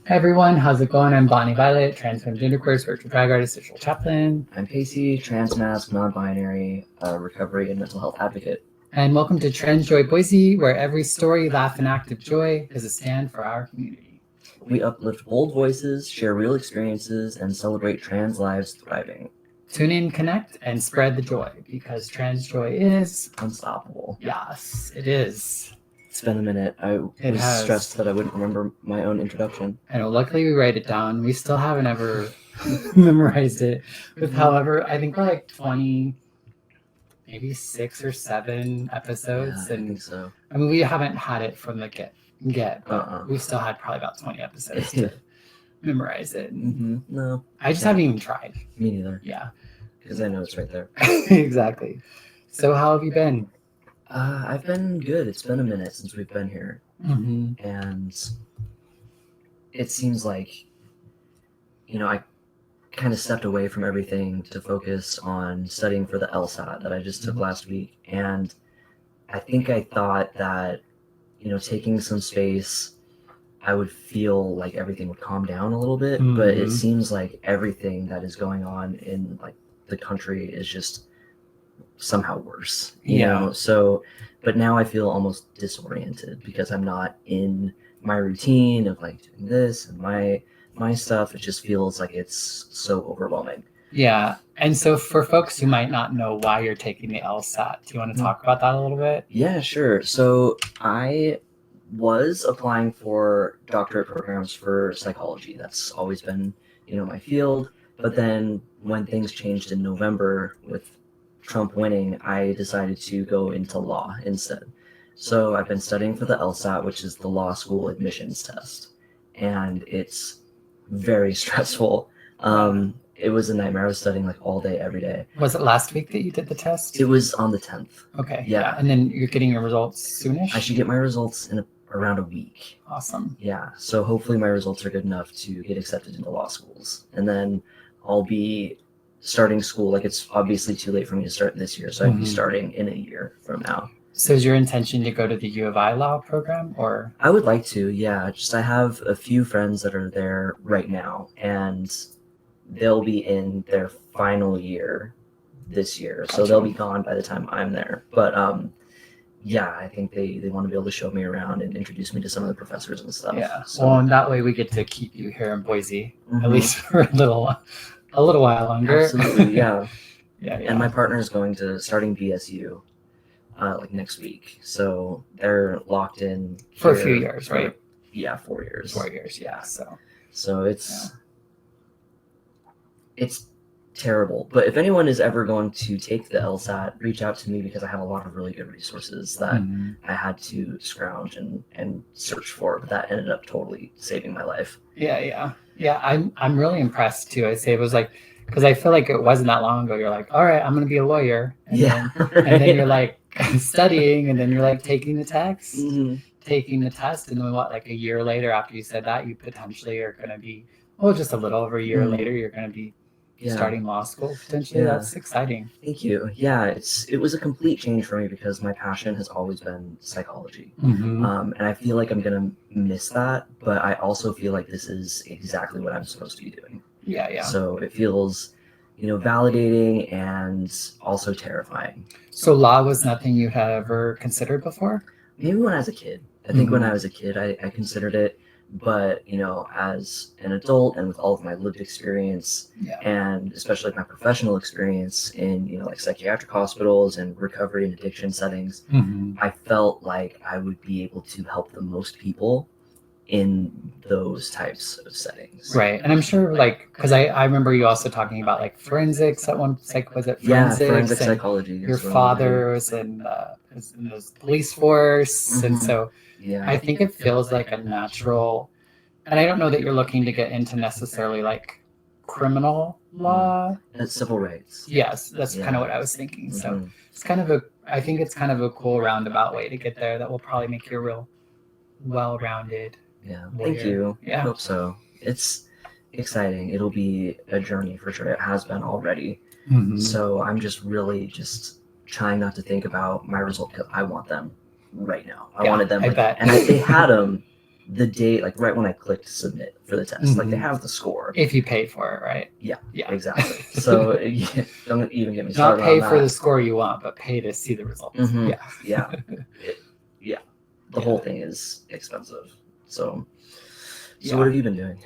Hi everyone, how's it going? I'm Bonnie Violet, transgender spiritual drag artist, digital chaplain. I'm Pacey, transmask, non-binary, recovery and mental health advocate. And welcome to Transjoy Boise, where every story, laugh, and act of joy is a stand for our community. We uplift bold voices, share real experiences, and celebrate trans lives thriving. Tune in, connect, and spread the joy, because Transjoy is unstoppable. Yes, it is. It's been a minute. I was stressed that I wouldn't remember my own introduction. I know, luckily we write it down. We still haven't ever memorized it. With however, I think we're like 20, maybe 6 or 7 episodes. Yeah, I think so. I mean, we haven't had it from the get, but we still had probably about 20 episodes to memorize it. No. I just haven't even tried. Me neither. Yeah. Because I know it's right there. Exactly. So how have you been? I've been good. It's been a minute since we've been here. And it seems like, I kind of stepped away from everything to focus on studying for the LSAT that I just took last week. And I think I thought that, taking some space, I would feel like everything would calm down a little bit. But it seems like everything that is going on in like the country is just somehow worse, you know? So, but now I feel almost disoriented because I'm not in my routine of like doing this and my stuff. It just feels like it's so overwhelming. Yeah. And so for folks who might not know why you're taking the LSAT, do you want to talk about that a little bit? Yeah, sure. So I was applying for doctorate programs for psychology. That's always been, my field. But then when things changed in November with Trump winning, I decided to go into law instead. So I've been studying for the LSAT, which is the law school admissions test. And it's very stressful. It was a nightmare. I was studying like all day, every day. Was it last week that you did the test? It was on the 10th. Okay. Yeah. And then you're getting your results soonish? I should get my results in around a week. Awesome. Yeah. So hopefully my results are good enough to get accepted into law schools. And then I'll be starting school. Like, it's obviously too late for me to start this year. So I'd be starting in a year from now. So is your intention to go to the U of I law program, or? I would like to, yeah. Just I have a few friends that are there right now, and they'll be in their final year this year. So they'll be gone by the time I'm there. But yeah, I think they want to be able to show me around and introduce me to some of the professors and stuff. Yeah. So, well, and that way we get to keep you here in Boise, at least for a little while longer. Absolutely, yeah. Yeah. And my partner is starting BSU like next week. So they're locked in for a few years, right? Yeah, 4 years. 4 years, yeah. So it's terrible. But if anyone is ever going to take the LSAT, reach out to me, because I have a lot of really good resources that I had to scrounge and search for. But that ended up totally saving my life. Yeah. I'm really impressed too. I say it was like, because I feel like it wasn't that long ago. You're like, all right, I'm going to be a lawyer. And then you're like studying, and then you're like taking the test, and then like a year later after you said that, you potentially are going to be, just a little over a year later, you're going to be starting law school potentially. That's exciting. Thank you. Yeah, it was a complete change for me because my passion has always been psychology. And I feel like I'm gonna miss that, but I also feel like this is exactly what I'm supposed to be doing. Yeah. So it feels, validating and also terrifying. So law was nothing you had ever considered before? Maybe when I was a kid. I think when I was a kid, I considered it. But, as an adult and with all of my lived experience and especially my professional experience in, like psychiatric hospitals and recovery and addiction settings, I felt like I would be able to help the most people in those types of settings. Right. And I'm sure, like, because I remember you also talking about like forensics at one, was it forensics? Yeah, forensic psychology. Your father was in the police force. And so I think it feels like a natural, and I don't know that you're looking to get into necessarily like criminal law. That's civil rights. Yes, that's kind of what I was thinking. So it's I think it's kind of a cool roundabout way to get there that will probably make you a real well-rounded lawyer. Thank you. Yeah. I hope so. It's exciting. It'll be a journey for sure. It has been already. So I'm just really trying not to think about my result because I want them right now. I wanted them, I bet. and they had them the day, like right when I clicked submit for the test, like they have the score. If you pay for it, right? Yeah, yeah, exactly. So don't even get me not started pay on for that. the score you want, but pay to see the results. Yeah. The whole thing is expensive. So what have you been doing?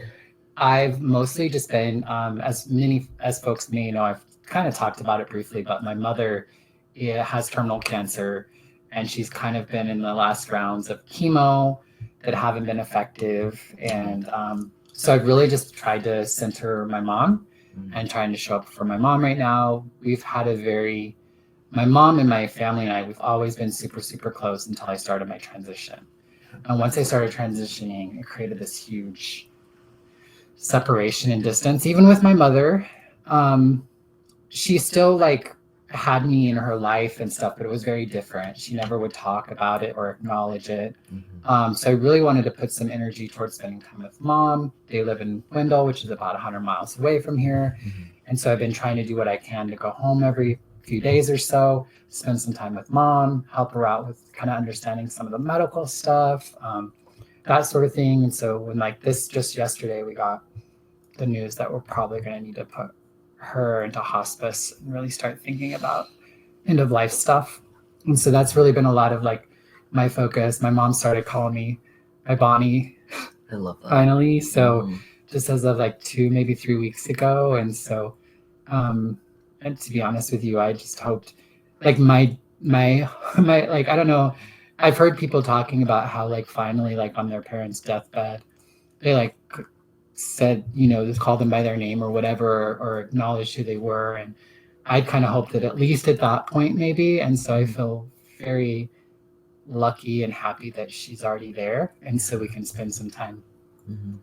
I've mostly just been, as many as folks may know, I've kind of talked about it briefly, but my mother has terminal cancer, and she's kind of been in the last rounds of chemo that haven't been effective. And so I've really just tried to center my mom and trying to show up for my mom right now. We've had my mom and my family and I, we've always been super, super close until I started my transition. And once I started transitioning, it created this huge separation and distance. Even with my mother, she still like had me in her life and stuff, but it was very different. She never would talk about it or acknowledge it. So I really wanted to put some energy towards spending time with mom. They live in Wendell, which is about 100 miles away from here. And so I've been trying to do what I can to go home every few days or so, spend some time with mom, help her out with kind of understanding some of the medical stuff, that sort of thing. And so when like this, just yesterday, we got the news that we're probably going to need to put her into hospice and really start thinking about end of life stuff. And so that's really been a lot of like my focus. My mom started calling me my Bonnie. I love that. Finally. So just as of like 2, maybe 3 weeks ago. And so, and to be honest with you, I just hoped like my, like, I don't know. I've heard people talking about how like finally like on their parents' deathbed, they like said, just called them by their name or whatever, or acknowledged who they were. And I kind of hoped that at least at that point, maybe. And so I feel very lucky and happy that she's already there. And so we can spend some time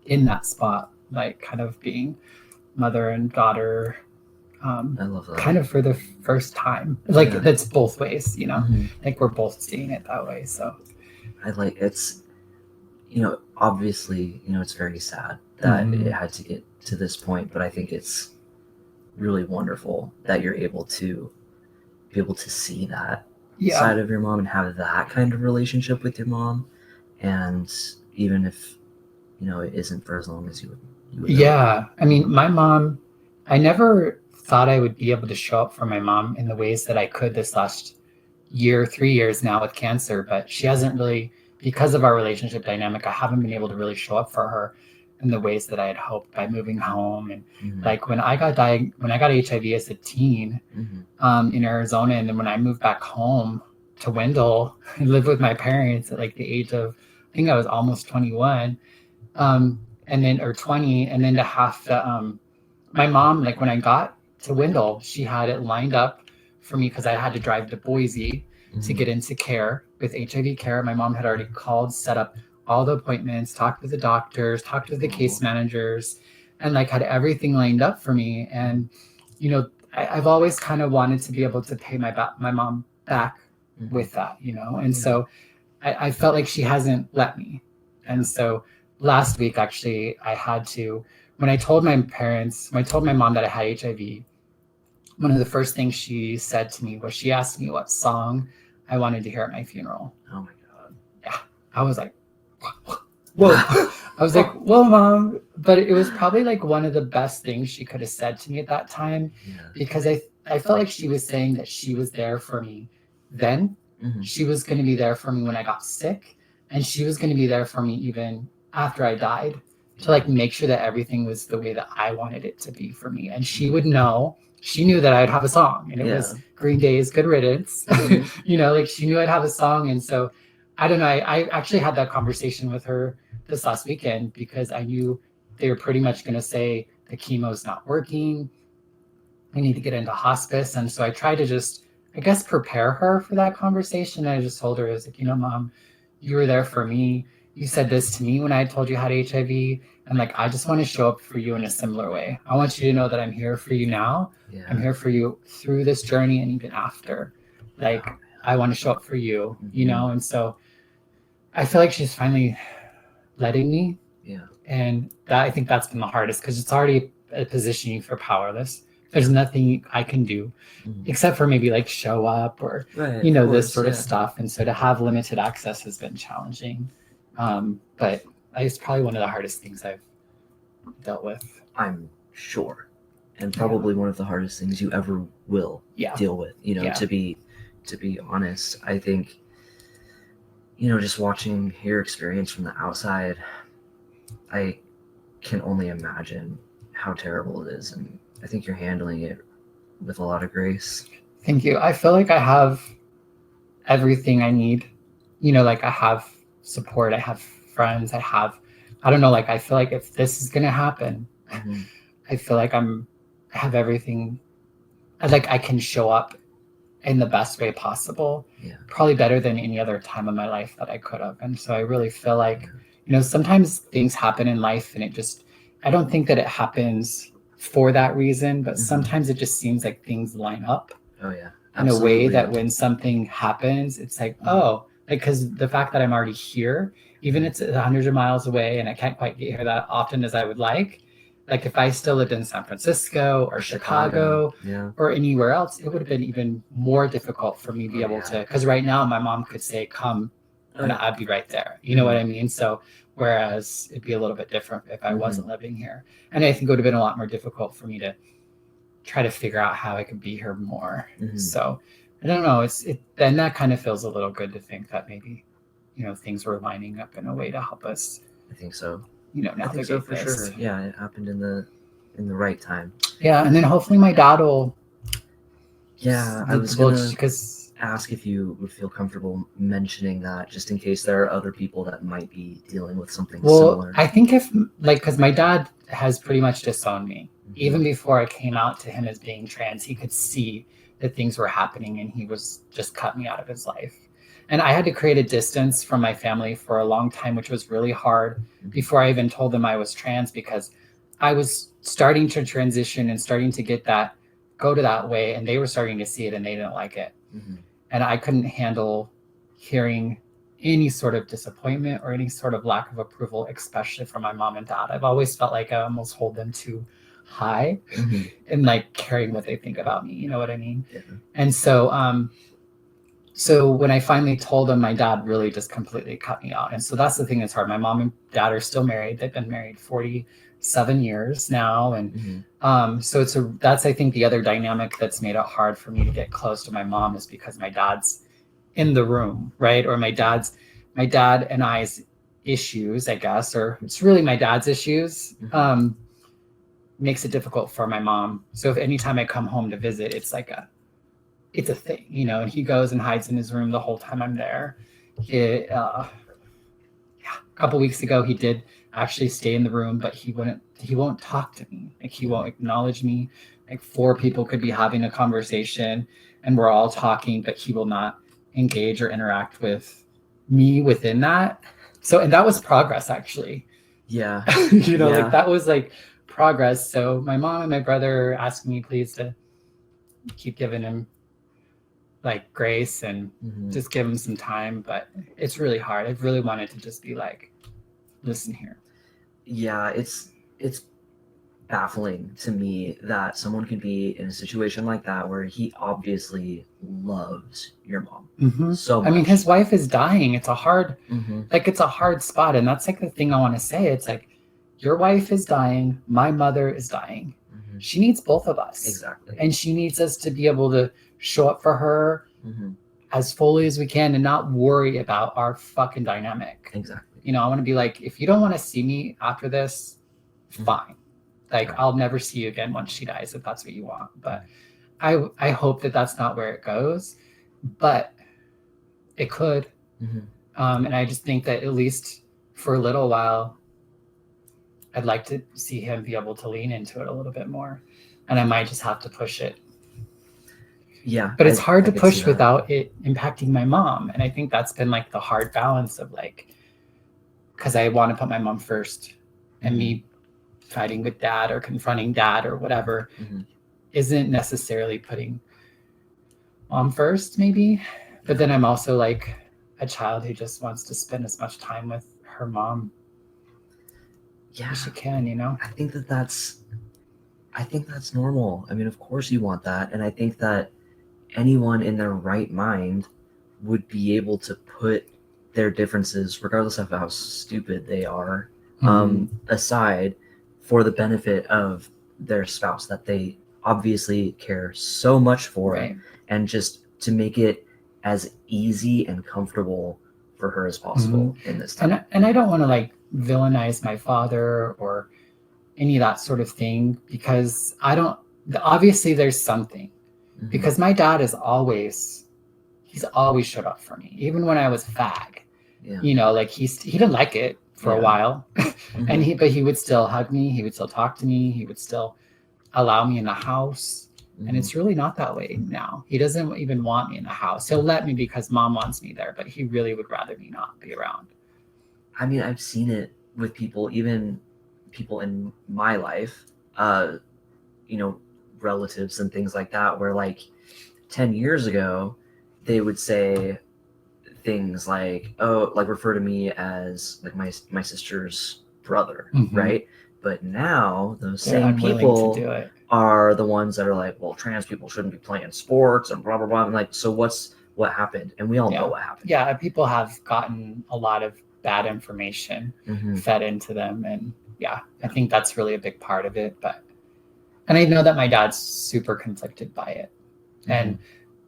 in that spot, like kind of being mother and daughter. I love that. Kind of for the first time. Like that's both ways, like we're both seeing it that way. So it's, obviously, it's very sad that it had to get to this point, but I think it's really wonderful that you're able to be able to see that side of your mom and have that kind of relationship with your mom. And even if, it isn't for as long as you would yeah. I mean, my mom, I never thought I would be able to show up for my mom in the ways that I could this last year, 3 years now with cancer, but she hasn't really, because of our relationship dynamic, I haven't been able to really show up for her in the ways that I had hoped by moving home. And like when I got HIV as a teen in Arizona, and then when I moved back home to Wendell and lived with my parents at like the age of, I think I was almost 21, and then or 20, and then to have to my mom, like when I got to Wendell, she had it lined up for me because I had to drive to Boise to get into care with HIV care. My mom had already called, set up all the appointments, talked with the doctors, talked with the case managers, and like had everything lined up for me. And, I've always kind of wanted to be able to pay my mom back with that, and so I felt like she hasn't let me. And so last week, actually, I had to, when I told my mom that I had HIV, one of the first things she said to me was she asked me what song I wanted to hear at my funeral. Oh my God. Yeah. I was like, whoa. I was like, whoa, Mom. But it was probably like one of the best things she could have said to me at that time, because I felt like she was saying that she was there for me then. She was going to be there for me when I got sick, and she was going to be there for me even after I died, to like make sure that everything was the way that I wanted it to be for me. And she would know, she knew that I'd have a song, and it was Green Day's Good Riddance. Like she knew I'd have a song. And so I don't know, I actually had that conversation with her this last weekend, because I knew they were pretty much going to say the chemo's not working, I need to get into hospice. And so I tried to just, I guess, prepare her for that conversation. I just told her, I was like, Mom, you were there for me. You said this to me when I told you I had HIV. And like, I just want to show up for you in a similar way. I want you to know that I'm here for you now. I'm here for you through this journey and even after. Like, I want to show up for you, And so I feel like she's finally letting me. And that, I think that's been the hardest, because it's already a position you feel powerless. There's nothing I can do except for maybe like show up or, this sort of stuff. And so to have limited access has been challenging. But It's probably one of the hardest things I've dealt with. I'm sure. And probably one of the hardest things you ever will deal with, to be honest. I think, just watching your experience from the outside, I can only imagine how terrible it is. And I think you're handling it with a lot of grace. Thank you. I feel like I have everything I need. Like I have support, I have friends, I don't know, like I feel like if this is going to happen, I feel like I have everything. Like I can show up in the best way possible, probably better than any other time of my life that I could have. And so I really feel like, sometimes things happen in life and I don't think that it happens for that reason, but sometimes it just seems like things line up. Oh yeah. In a way that when something happens, it's like, oh, like, because the fact that I'm already here, even it's hundreds of miles away and I can't quite get here that often as I would like if I still lived in San Francisco or Chicago or anywhere else, it would have been even more difficult for me to be able to, because right now my mom could say, come, and I'd be right there. You know what I mean? So whereas it'd be a little bit different if I wasn't living here. And I think it would have been a lot more difficult for me to try to figure out how I could be here more. So I don't know. Then that kind of feels a little good to think that maybe, things were lining up in a way to help us. I think so. Navigate I think so for this. sure. Yeah, it happened in the right time. Yeah, and then hopefully my dad will. Yeah, I was gonna ask if you would feel comfortable mentioning that, just in case there are other people that might be dealing with something similar. I think because my dad has pretty much disowned me. Even before I came out to him as being trans, he could see that things were happening and he was just cut me out of his life. And I had to create a distance from my family for a long time, which was really hard before I even told them I was trans, because I was starting to transition and starting to go to that way. And they were starting to see it and they didn't like it. And I couldn't handle hearing any sort of disappointment or any sort of lack of approval, especially from my mom and dad. I've always felt like I almost hold them too high and caring what they think about me. You know what I mean? Yeah. And so when I finally told them, my dad really just completely cut me out. And so that's the thing that's hard. My mom and dad are still married. They've been married 47 years now. And so that's, I think, the other dynamic that's made it hard for me to get close to my mom, is because my dad's in the room, right? Or my dad and I's issues, I guess, or it's really my dad's issues, makes it difficult for my mom. So if anytime I come home to visit, it's a thing, and he goes and hides in his room the whole time I'm there. A couple weeks ago, he did actually stay in the room, but he won't talk to me. He won't acknowledge me. 4 people could be having a conversation and we're all talking, but he will not engage or interact with me within that. So, and that was progress, actually. Yeah. That was progress. So my mom and my brother are asking me please to keep giving him grace and just give him some time, but it's really hard. I've really wanted to just be listen here. Yeah, it's baffling to me that someone could be in a situation like that where he obviously loves your mom so much. I mean, his wife is dying. It's a hard it's a hard spot, and that's the thing I want to say. It's your wife is dying, my mother is dying. She needs both of us. Exactly. And she needs us to be able to show up for her as fully as we can and not worry about our fucking dynamic. Exactly. I want to be if you don't want to see me after this, fine. I'll never see you again once she dies, if that's what you want. But I hope that that's not where it goes, but it could. And I just think that at least for a little while, I'd like to see him be able to lean into it a little bit more. And I might just have to push it. Yeah. But it's hard to push without it impacting my mom. And I think that's been the hard balance of because I want to put my mom first, and me fighting with dad or confronting dad or whatever isn't necessarily putting mom first, maybe. But then I'm also a child who just wants to spend as much time with her mom as she can, I think that's normal. I mean, of course you want that. And I think that anyone in their right mind would be able to put their differences, regardless of how stupid they are, Mhm. aside for the benefit of their spouse that they obviously care so much for, Right. and just to make it as easy and comfortable for her as possible in this time. And I don't want to like villainize my father or any of that sort of thing, because I don't, obviously there's something, Mhm. because my dad is always, he's always showed up for me, even when I was a fag. Yeah. You know, like he didn't like it for a while, Mhm. and but he would still hug me, he would still talk to me, he would still allow me in the house. Mhm. And it's really not that way now. He doesn't even want me in the house. He'll let me because mom wants me there, but he really would rather me not be around. I mean, I've seen it with people, even people in my life, you know, relatives and things like that, where like 10 years ago, they would say things like, oh, like refer to me as like my sister's brother, Mhm. right? But now those They're same unwilling people to do it. are the ones that are like, well, trans people shouldn't be playing sports and blah blah blah. I'm like, so what happened? And we all know what happened. Yeah, people have gotten a lot of bad information Mhm. fed into them, and I think that's really a big part of it. And I know that my dad's super conflicted by it, and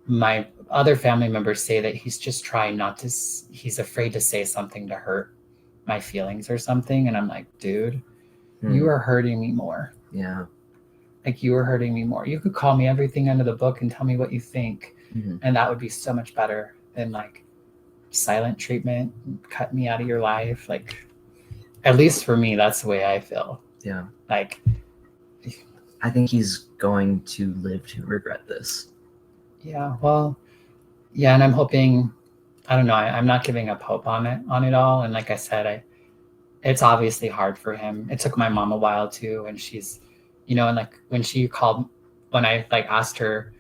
my other family members say that he's just trying not to, he's afraid to say something to hurt my feelings or something. And I'm like, dude, you are hurting me more. Yeah. Like, you are hurting me more. You could call me everything under the book and tell me what you think. And that would be so much better than like silent treatment, cut me out of your life. Like, at least for me, that's the way I feel. Yeah. Like, I think he's going to live to regret this. Yeah, well, yeah, and I'm hoping, I don't know, I'm not giving up hope on it all. And like I said, it's obviously hard for him. It took my mom a while too, and she's, you know, and like when she called, when I like asked her,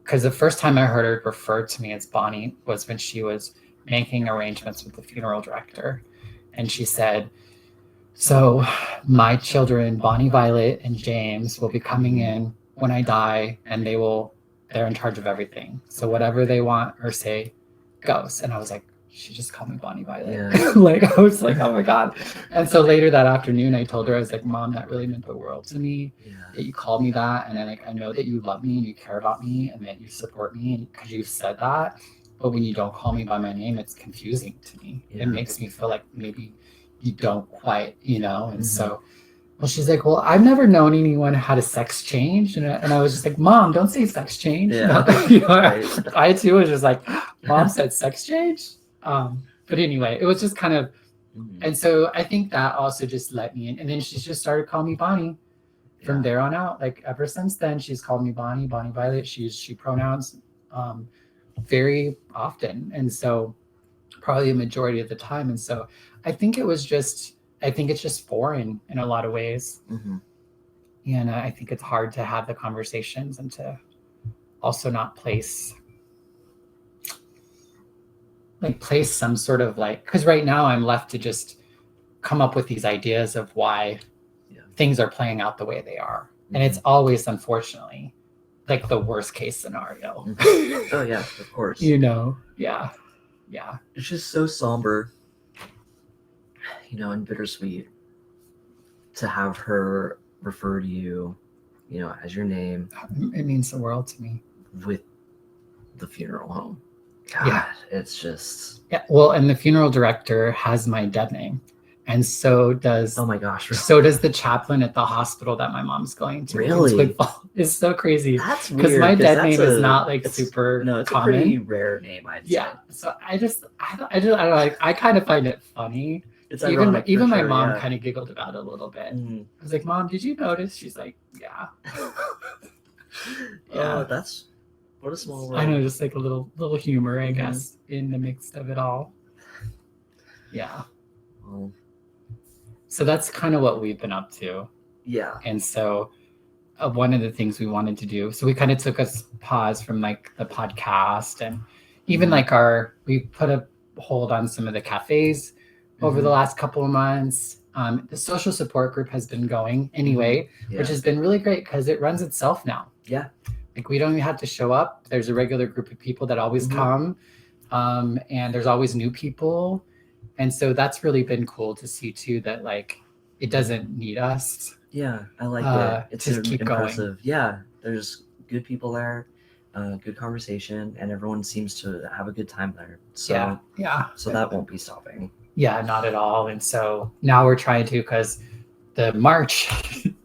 because the first time I heard her referred to me as Bonnie was when she was making arrangements with the funeral director. And she said, so my children, Bonnie, Violet, and James, will be coming in when I die, and they're in charge of everything. So whatever they want or say goes. And I was like, she just called me Bonnie Violet. Yeah. Like, I was like, oh my God. And so later that afternoon, I told her, I was like, Mom, that really meant the world to me. Yeah. That you called me that. And I know that you love me and you care about me and that you support me because you've said that. But when you don't call me by my name, it's confusing to me. Yeah. It makes me feel like maybe you don't quite, you know? And so, well, she's like, well, I've never known anyone had a sex change. And I was just like, Mom, don't say sex change. Yeah. You know, I too was just like, Mom said sex change. But anyway, it was just kind of, and so I think that also just let me in. And then she just started calling me Bonnie from there on out. Like ever since then, she's called me Bonnie Violet. She pronouns very often. And so probably a majority of the time. And so I think it's just foreign in a lot of ways. And I think it's hard to have the conversations and to also not place some sort of like, because right now I'm left to just come up with these ideas of why things are playing out the way they are. And it's always, unfortunately, like the worst case scenario. Oh yeah, of course. You know, yeah. It's just so somber, you know, and bittersweet to have her refer to you, you know, as your name. It means the world to me. With the funeral home. God, it's just... Yeah, well, and the funeral director has my dead name. And so does... Oh my gosh. Really? So does the chaplain at the hospital that my mom's going to. Really? It's so crazy. That's weird. Because my dead name is not like super No, it's common. a pretty rare name, I'd say. Yeah. So I don't know, like, I kind of find it funny. It's even my sure, mom kind of giggled about it a little bit. I was like, Mom, did you notice? She's like, yeah. Oh, that's... What a small world. I know, just like a little humor, I guess, in the mix of it all. Yeah. Well, so that's kind of what we've been up to. Yeah. And so one of the things we wanted to do, so we kind of took a pause from like the podcast, and even like we put a hold on some of the cafes over the last couple of months. The social support group has been going anyway, which has been really great because it runs itself now. Yeah. Like, we don't even have to show up. There's a regular group of people that always come. And there's always new people. And so that's really been cool to see too, that like it doesn't need us. Yeah, I like it. It's Just keep impressive. Yeah, there's good people there, good conversation, and everyone seems to have a good time there. So yeah. So that won't be stopping. Yeah, not at all. And so now we're trying to, because the March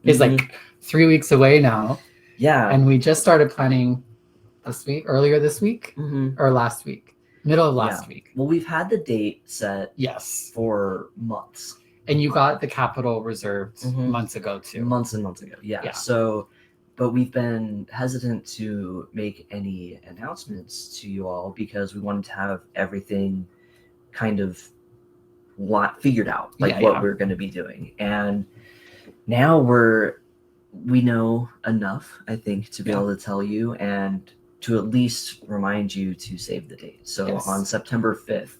is like 3 weeks away now. Yeah. And we just started planning earlier this week or last week, middle of last week. Well, we've had the date set for months. And you got the capital reserved months ago too. Months and months ago. Yeah. So, but we've been hesitant to make any announcements to you all because we wanted to have everything kind of figured out, like what we're going to be doing. And now we know enough, I think, to be able to tell you and to at least remind you to save the date. So on September 5th,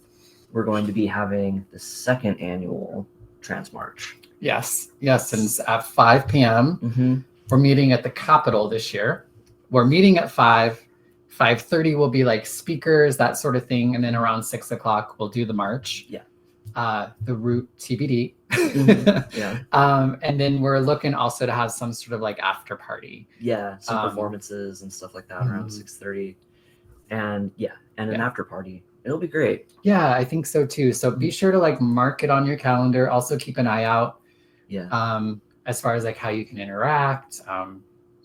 we're going to be having the second annual Trans March. Yes. And it's at 5 p.m. We're meeting at the Capitol this year. We're meeting at 5:30 will be like speakers, that sort of thing. And then around 6 o'clock, we'll do the march. Yeah. The route TBD. And then we're looking also to have some sort of like after party. Yeah. Some performances and stuff like that around 6:30. And an after party. It'll be great. Yeah, I think so too. So be sure to like mark it on your calendar. Also keep an eye out. Yeah. As far as like how you can interact,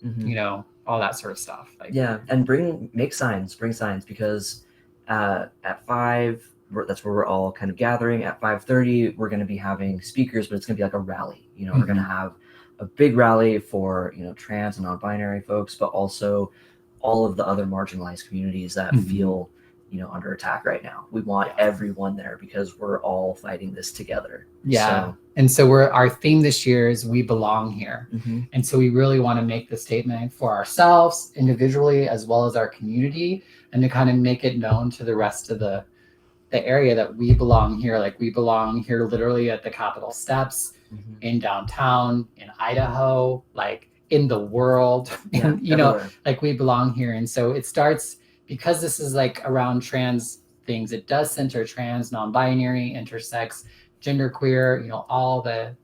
you know, all that sort of stuff. Like, and bring signs because at 5, that's where we're all kind of gathering. At 5:30, we're going to be having speakers, but it's going to be like a rally. You know, we're going to have a big rally for, you know, trans and non-binary folks, but also all of the other marginalized communities that feel, you know, under attack right now. We want everyone there because we're all fighting this together. And so our theme this year is we belong here. And so we really want to make the statement for ourselves individually as well as our community, and to kind of make it known to the rest of the area that we belong here. Like we belong here literally at the Capitol steps, in downtown, in Idaho, like in the world, you know, like we belong here. And so it starts, because this is like around trans things, it does center trans, non-binary, intersex, genderqueer, you know, all the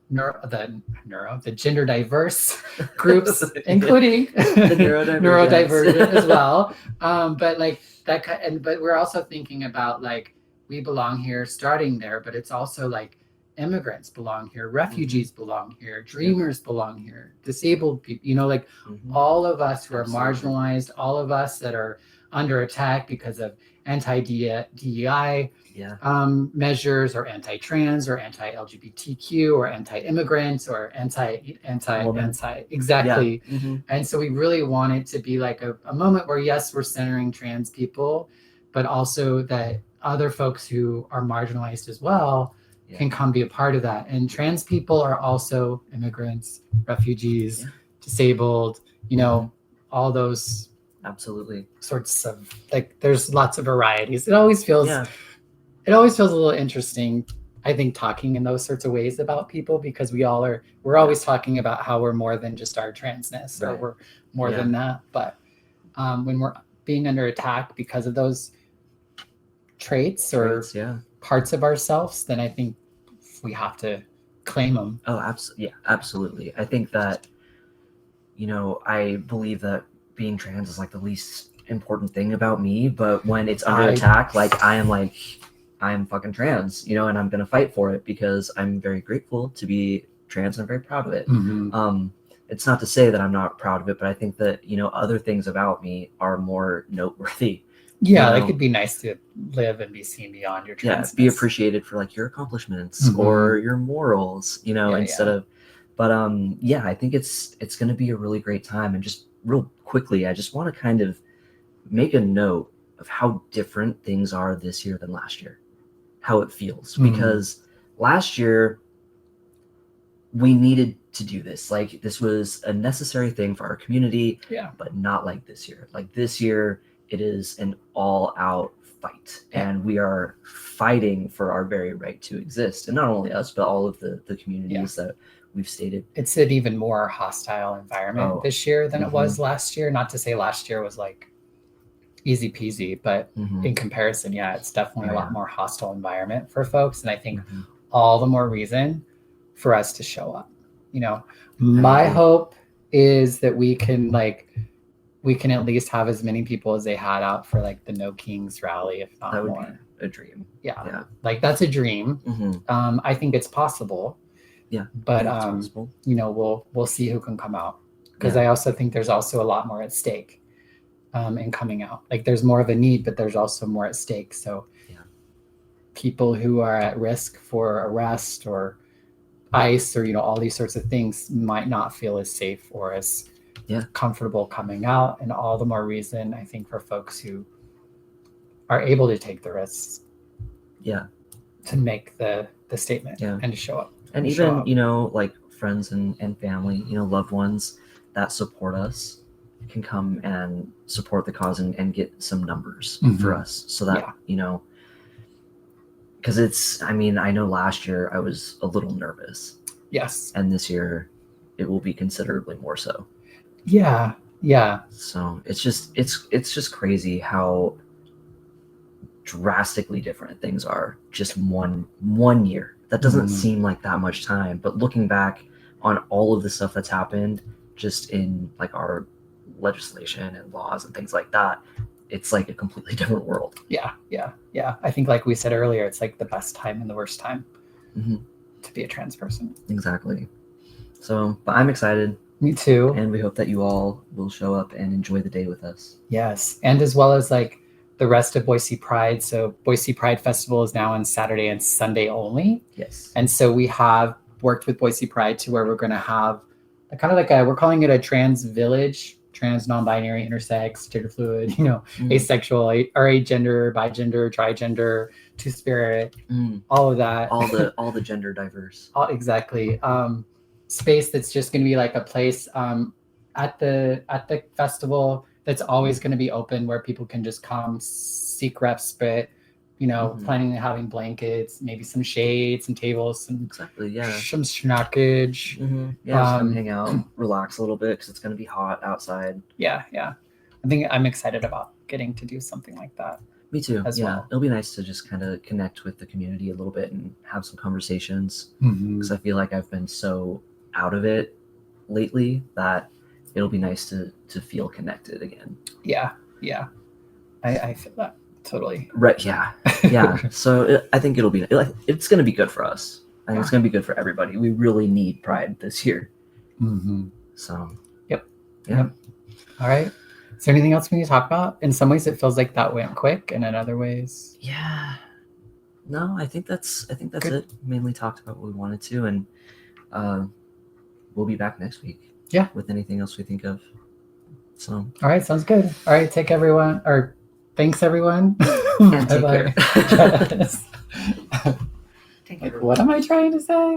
the gender diverse groups, including the neurodivergent as well. But like that, but we're also thinking about like we belong here, starting there. But it's also like immigrants belong here, refugees belong here, dreamers belong here, disabled people. You know, like all of us who are marginalized, all of us that are under attack because of anti-DEI measures, or anti-trans, or anti-LGBTQ, or anti-immigrants, or anti exactly. And so we really want it to be like a moment where, yes, we're centering trans people, but also that other folks who are marginalized as well can come be a part of that. And trans people are also immigrants, refugees, disabled, you know, all those sorts of, like, there's lots of varieties. It always feels a little interesting, I think, talking in those sorts of ways about people, because we're always talking about how we're more than just our transness, or we're more than that. But when we're being under attack because of those traits or parts of ourselves, then I think we have to claim them. Oh, absolutely. I think that, you know, I believe that being trans is like the least important thing about me, but when it's under attack, like I am fucking trans, you know, and I'm gonna fight for it because I'm very grateful to be trans and I'm very proud of it. It's not to say that I'm not proud of it, but I think that, you know, other things about me are more noteworthy. Yeah, like it'd be nice to live and be seen beyond your transness. Be appreciated for like your accomplishments or your morals, you know, instead of. But I think it's going to be a really great time. And just real quickly, I just want to kind of make a note of how different things are this year than last year, how it feels, because last year we needed to do this. Like, this was a necessary thing for our community, but not like this year. Like this year, it is an all-out fight, and we are fighting for our very right to exist. And not only us, but all of the communities that we've stated. It's an even more hostile environment this year than it was last year. Not to say last year was like, easy peasy, but Mhm. in comparison, yeah, it's definitely Oh, a lot yeah. more hostile environment for folks. And I think Mhm. all the more reason for us to show up. You know, my agree. hope is that we can at least have as many people as they had out for like the No Kings rally, if not That would more. be a dream. Yeah. Yeah. Like that's a dream. Mhm. I think it's possible. Yeah, But I think it's possible. you know, we'll see who can come out. Because Yeah. I also think there's also a lot more at stake in coming out. Like there's more of a need, but there's also more at stake. So Yeah. people who are at risk for arrest or ICE or, you know, all these sorts of things might not feel as safe or as Yeah. comfortable coming out. And all the more reason, I think, for folks who are able to take the risks. Yeah. To make the statement Yeah. and to show up. And even, you know, like friends and family, you know, loved ones that support us can come and support the cause and get some numbers for us so that, you know, because it's, I mean, I know last year I was a little nervous. Yes. And this year it will be considerably more so. Yeah. Yeah. So it's just crazy how drastically different things are just one year. That doesn't seem like that much time, but looking back on all of the stuff that's happened just in like our legislation and laws and things like that, it's like a completely different world. Yeah. I think, like we said earlier, it's like the best time and the worst time to be a trans person. Exactly. So, but I'm excited. Me too. And we hope that you all will show up and enjoy the day with us. Yes. And as well as like the rest of Boise Pride. So Boise Pride Festival is now on Saturday and Sunday only. Yes. And so we have worked with Boise Pride to where we're going to have kind of like we're calling it a trans village, trans, non-binary, intersex, gender fluid, you know, asexual, or agender, bigender, trigender, two-spirit, all of that. All the gender diverse. Exactly. Space that's just going to be like a place at the festival that's always going to be open where people can just come, seek respite, you know, planning on having blankets, maybe some shades, some tables, some some snackage. Yeah, just come hang out, relax a little bit because it's going to be hot outside. Yeah. I think I'm excited about getting to do something like that. Me too. As well. It'll be nice to just kind of connect with the community a little bit and have some conversations because I feel like I've been so out of it lately that it'll be nice to feel connected again. Yeah. I feel that totally. Right. Yeah. So I think it's going to be good for us. I think it's going to be good for everybody. We really need Pride this year. So. Yep. All right. Is there anything else we need to talk about? In some ways, it feels like that went quick, and in other ways, no. I think that's good. It. Mainly talked about what we wanted to, and we'll be back next week. Yeah. With anything else we think of. So. All right. Sounds good. All right. Thanks everyone. And take care. What am I trying to say?